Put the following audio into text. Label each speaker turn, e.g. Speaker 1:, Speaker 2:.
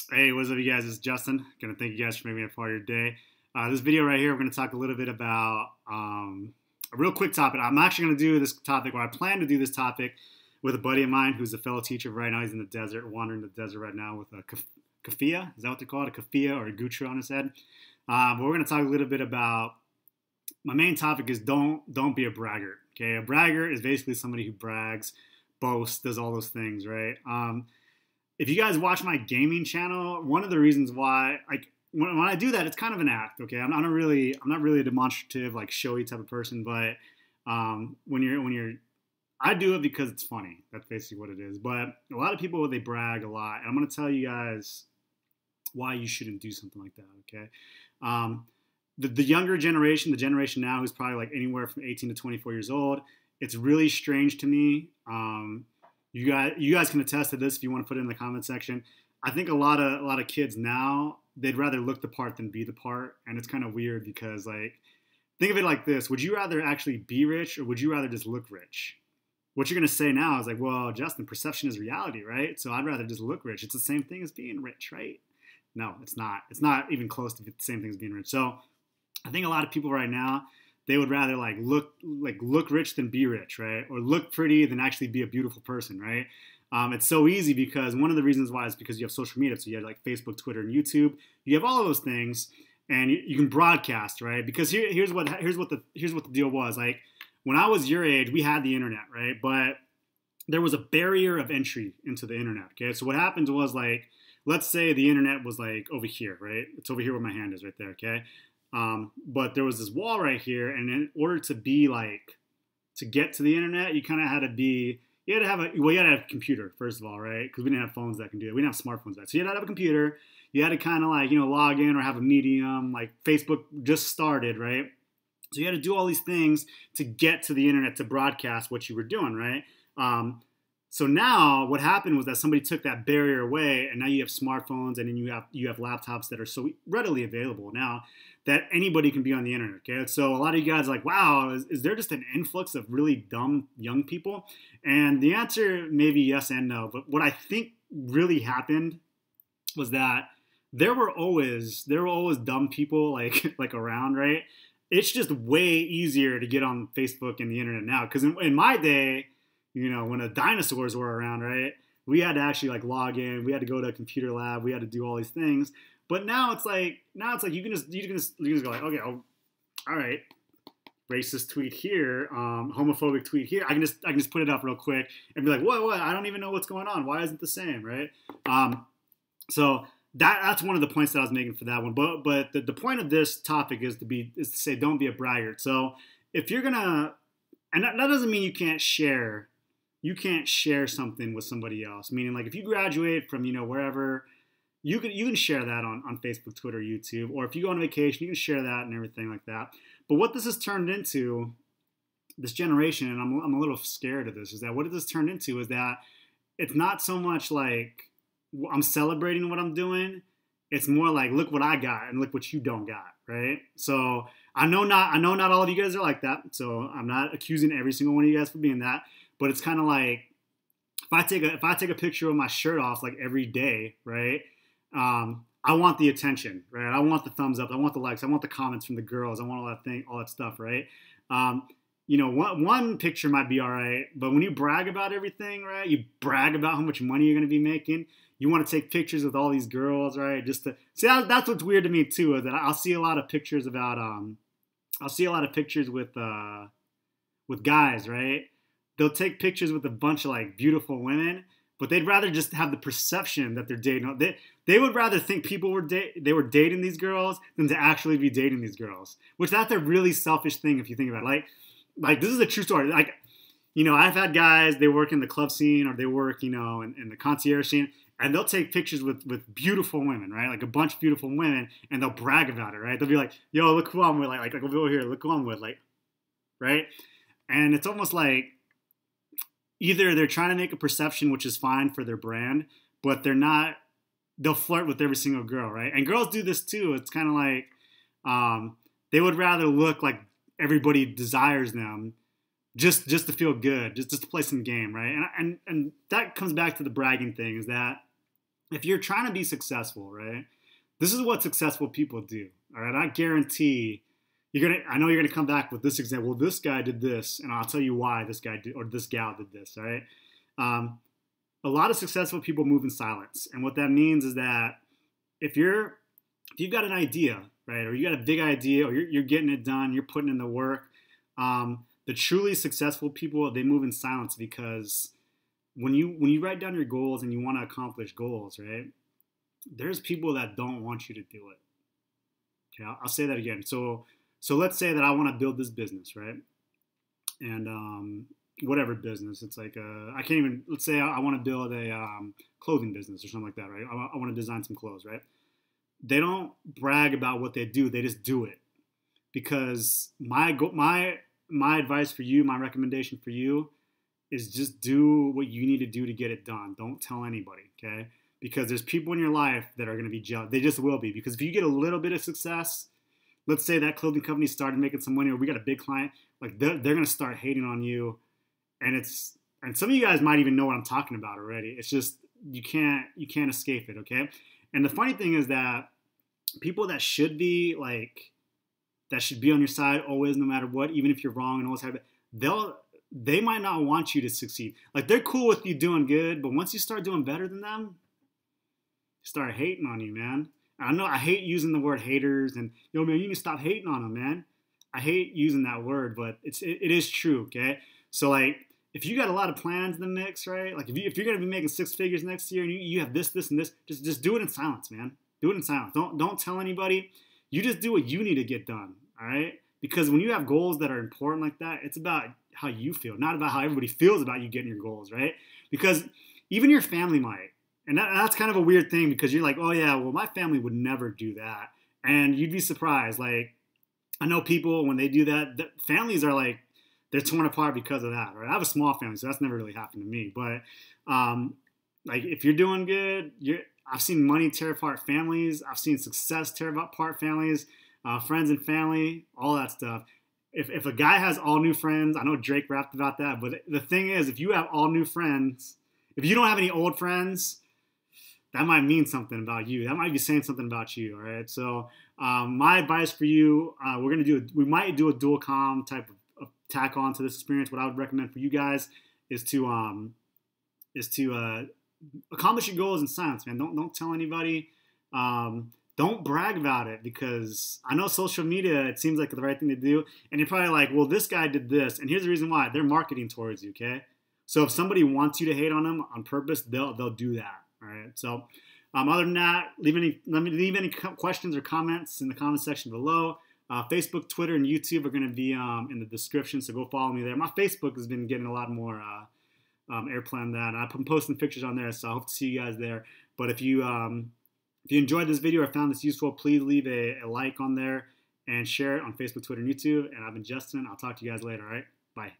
Speaker 1: Hey, what's up, you guys? It's Justin. Gonna thank you guys for making me a part of your day. This video right here, we're gonna talk a little bit about a real quick topic. I'm actually gonna do this topic, or I plan to do this topic, with a buddy of mine who's a fellow teacher right now. He's in the desert, wandering the desert right now with a kafia. Is that what they call it? A kafia or a gutra on his head. But we're gonna talk a little bit about. My main topic is don't be a braggart. Okay, a braggart is basically somebody who brags, boasts, does all those things, right? If you guys watch my gaming channel, one of the reasons why, like, when I do that, it's kind of an act. Okay, I'm not really a demonstrative, like, showy type of person, but I do it because it's funny. That's basically what it is. But a lot of people, they brag a lot, and I'm gonna tell you guys why you shouldn't do something like that. Okay, the younger generation, the generation now, who's probably like anywhere from 18 to 24 years old, it's really strange to me. You guys can attest to this if you want to put it in the comment section. I think a lot of kids now, they'd rather look the part than be the part, and it's kind of weird because, like, think of it like this: would you rather actually be rich, or would you rather just look rich? What you're gonna say now is like, well, Justin, perception is reality, right? So I'd rather just look rich. It's the same thing as being rich, right? No, it's not. It's not even close to the same thing as being rich. So I think a lot of people right now, they would rather look rich than be rich, right? Or look pretty than actually be a beautiful person, right? It's so easy because one of the reasons why is because you have social media. So you have like Facebook, Twitter, and YouTube. You have all of those things, and you can broadcast, right? Because here's what the deal was. Like, when I was your age, we had the internet, right? But there was a barrier of entry into the internet. Okay, so what happened was, like, let's say the internet was like over here, right? It's over here where my hand is, right there. Okay. But there was this wall right here, and in order to get to the internet, you kind of had to have a computer, first of all, right? Because we didn't have phones that can do it. We didn't have smartphones that. So you had to have a computer. You had to kind of, like, log in or have a medium. Like, Facebook just started, right? So you had to do all these things to get to the internet to broadcast what you were doing, right? So now what happened was that somebody took that barrier away, and now you have smartphones, and then you have laptops that are so readily available now that anybody can be on the internet. Okay, so a lot of you guys are like, wow, is there just an influx of really dumb young people? And the answer may be yes and no. But what I think really happened was that there were always dumb people like around, right? It's just way easier to get on Facebook and the internet now, because in my day, when the dinosaurs were around, right? We had to actually, like, log in. We had to go to a computer lab. We had to do all these things. But now it's like you can just go like, okay, all right, racist tweet here, homophobic tweet here. I can just put it up real quick and be like, what? I don't even know what's going on. Why isn't it the same, right? So that's one of the points that I was making for that one. But the point of this topic is to say don't be a braggart. So if you're gonna, and that doesn't mean you can't share something with somebody else. Meaning, like, if you graduate from wherever, you can share that on Facebook, Twitter, YouTube, or if you go on vacation, you can share that and everything like that. But what this has turned into, this generation, and I'm a little scared of this, is that what it has turned into is that it's not so much like I'm celebrating what I'm doing. It's more like, look what I got and look what you don't got, right? So I know not all of you guys are like that. So I'm not accusing every single one of you guys for being that. But it's kind of like, if I take a picture of my shirt off, like, every day, right? I want the attention, right? I want the thumbs up. I want the likes. I want the comments from the girls. I want all that stuff, right? One picture might be all right, but when you brag about everything, right? You brag about how much money you're going to be making. You want to take pictures with all these girls, right? Just to see, that's what's weird to me too, is that I'll see a lot of pictures with guys, right? They'll take pictures with a bunch of, like, beautiful women, but they'd rather just have the perception that they're dating. They would rather think people were dating these girls than to actually be dating these girls. Which, that's a really selfish thing if you think about it. Like, this is a true story. Like, I've had guys, they work in the club scene, or they work, in the concierge scene, and they'll take pictures with beautiful women, right? Like, a bunch of beautiful women, and they'll brag about it, right? They'll be like, yo, look who I'm with. Like over here, look who I'm with. Like, right? And it's almost like, either they're trying to make a perception, which is fine for their brand, but they'll flirt with every single girl, right? And girls do this too. It's kind of like, they would rather look like everybody desires them just to feel good, just to play some game, right? And that comes back to the bragging thing, is that if you're trying to be successful, right? This is what successful people do. All right, I guarantee I know you're gonna come back with this example. Well, this guy did this, and I'll tell you why this guy did or this gal did this. All right. A lot of successful people move in silence, and what that means is that if you've got an idea, right, or you got a big idea, or you're getting it done, you're putting in the work. The truly successful people, they move in silence, because when you write down your goals and you want to accomplish goals, right, there's people that don't want you to do it. Okay, I'll say that again. So let's say that I want to build this business, right? And whatever business, it's like I can't even. Let's say I want to build a clothing business or something like that, right? I want to design some clothes, right? They don't brag about what they do; they just do it. Because my advice for you, my recommendation for you, is just do what you need to do to get it done. Don't tell anybody, okay? Because there's people in your life that are going to be jealous. They just will be. Because if you get a little bit of success, let's say that clothing company started making some money, or we got a big client, like they're going to start hating on you. And some of you guys might even know what I'm talking about already. It's just you can't escape it, okay? And the funny thing is that people that should be on your side always, no matter what, even if you're wrong and always have it, they might not want you to succeed. Like, they're cool with you doing good, but once you start doing better than them, start hating on you, man. I know I hate using the word haters, and man, you need to stop hating on them, man. I hate using that word, but it is true, okay? So like, if you got a lot of plans in the mix, right? Like if you're gonna be making 6 figures next year and you have this and this, just do it in silence, man. Do it in silence. Don't tell anybody. You just do what you need to get done, all right? Because when you have goals that are important like that, it's about how you feel, not about how everybody feels about you getting your goals, right? Because even your family might. And that's kind of a weird thing, because you're like, oh yeah, well, my family would never do that. And you'd be surprised. Like, I know people, when they do that, families are like, they're torn apart because of that, right? I have a small family, so that's never really happened to me. But like, if you're doing good, I've seen money tear apart families. I've seen success tear apart families, friends and family, all that stuff. If a guy has all new friends, I know Drake rapped about that, but the thing is, if you have all new friends, if you don't have any old friends, that might mean something about you. That might be saying something about you, all right? So my advice for you, we might do a dual com type of tack on to this experience. What I would recommend for you guys is to accomplish your goals in silence, man. Don't tell anybody. Don't brag about it, because I know social media, it seems like the right thing to do. And you're probably like, well, this guy did this. And here's the reason why. They're marketing towards you, okay? So if somebody wants you to hate on them on purpose, they'll do that, all right? So other than that, leave any questions or comments in the comment section below. Facebook, Twitter, and YouTube are going to be in the description, so go follow me there. My Facebook has been getting a lot more airplay on that. I've been posting pictures on there, so I hope to see you guys there. But if you enjoyed this video or found this useful, please leave a like on there and share it on Facebook, Twitter, and YouTube. And I've been Justin. I'll talk to you guys later, all right? Bye.